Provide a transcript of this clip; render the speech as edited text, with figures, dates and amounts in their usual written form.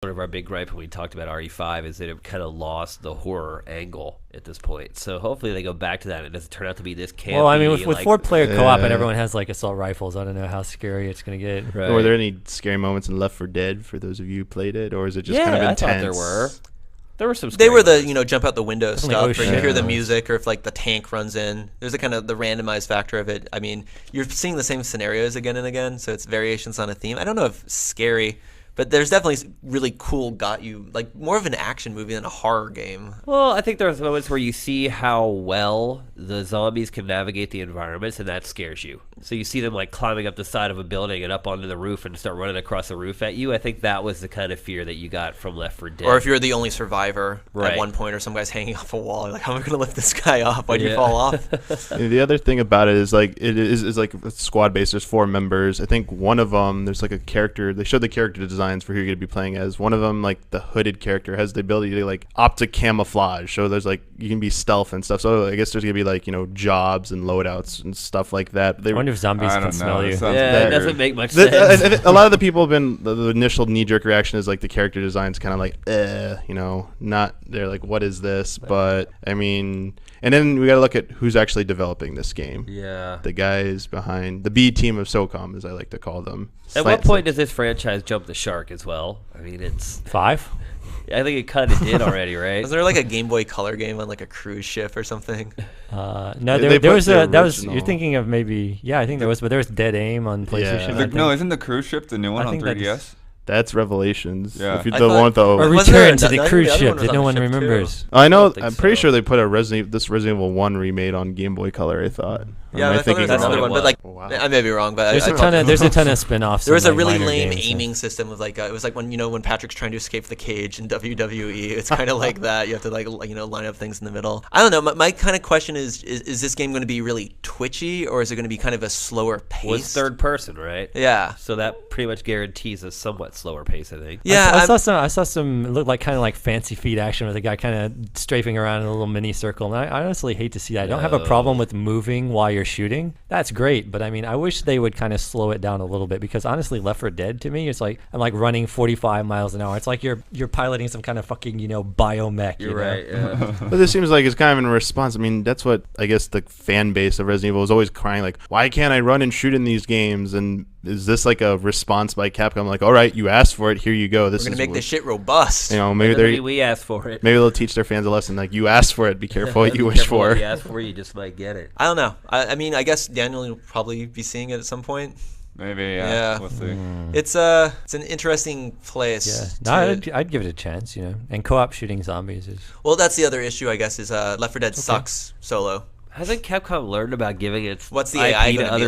One of our big gripe when we talked about RE5 is that it kind of lost the horror angle at this point. So hopefully they go back to that. It doesn't turn out to be this campy. Well, I mean, with like, 4-player co-op and everyone has like assault rifles, I don't know how scary it's gonna get. Right. Were there any scary moments in Left 4 Dead for those of you who played it, or is it just kind of intense? I thought there were. There were some. They were the moments. jump out the window Definitely stuff, or you hear the ocean. music, or if like the tank runs in. There's a kind of the randomized factor of it. I mean, you're seeing the same scenarios again and again, so it's variations on a theme. I don't know if scary, but there's definitely really cool, got you like more of an action movie than a horror game. Well, I think there's moments where you see how well the zombies can navigate the environments, and that scares you. So you see them like climbing up the side of a building and up onto the roof and start running across the roof at you. I think that was the kind of fear that you got from Left 4 Dead. Or if you're the only survivor Right. at one point, or some guy's hanging off a wall, you're like, how am I going to lift this guy up? Why'd you fall off? The other thing about it is like it is like squad based. There's 4 members. I think one of them there's like a character. They showed the character designs for who you're going to be playing as. One of them, like the hooded character, has the ability to like optic camouflage. So there's like you can be stealth and stuff. So I guess there's going to be like jobs and loadouts and stuff like that. I wonder if zombies can smell you. Yeah, it doesn't make much I sense. think a lot of the people have been the initial knee jerk reaction is like the character design's kind of like not they're like what is this? But I mean, and then we got to look at who's actually developing this game. Yeah. The guys behind the B team of SOCOM, as I like to call them. At what point does this franchise jump the shark as well? I mean, it's 5. I think it kind of did already, right? Was there like a Game Boy Color game on like a cruise ship or something? No, They there put was the that was you're original- thinking of maybe I think there was, but there was Dead Aim on PlayStation. I think. No, isn't the cruise ship the new one I on think that's- 3DS? That's Revelations. Yeah. If you I the thought- one though. Or Wasn't there Return to a- the I cruise think the other ship one was that on no the one ship, too. remembers. I know. don't think I'm pretty so. sure they put this Resident Evil 1 remade on Game Boy Color. I thought. Or Yeah, am I thought there was that's another what one, it but like Wow. I may be wrong, but There's I a thought ton of spin-offs. there was and, a like, really minor lame games, so. aiming system with like it was like when when Patrick's trying to escape the cage in WWE. It's kind of like that. You have to like line up things in the middle. I don't know. My kind of question is this game going to be really twitchy, or is it going to be kind of a slower pace? Was third person, right? Yeah. So that pretty much guarantees a somewhat slower pace, I think. Yeah, I saw some. It looked like kind of like fancy feet action with a guy kind of strafing around in a little mini circle. And I honestly hate to see that. I don't have a problem with moving while you're shooting. That's great, but I mean, I wish they would kind of slow it down a little bit, because honestly, Left 4 Dead to me, it's like I'm like running 45 miles an hour. It's like you're piloting some kind of fucking biomech. You're you know? right. Yeah. But this seems like it's kind of in response. I mean, that's what I guess the fan base of Resident Evil is always crying, like, why can't I run and shoot in these games? And is this like a response by Capcom? Like, all right, you asked for it, here you go. This we're is gonna make this shit robust. maybe We asked for it. maybe they'll teach their fans a lesson. Like, you asked for it, be careful what you Be wish careful what for. you ask for, you just might get it. I don't know. I mean, I guess Daniel will probably be seeing it at some point. Maybe, Yeah. We'll see. It's an interesting place. Yeah, no, I'd give it a chance, And co-op shooting zombies is. Well, that's the other issue, I guess, is Left 4 Dead sucks solo. Hasn't Capcom learned about giving its What's the IP AI to gonna be other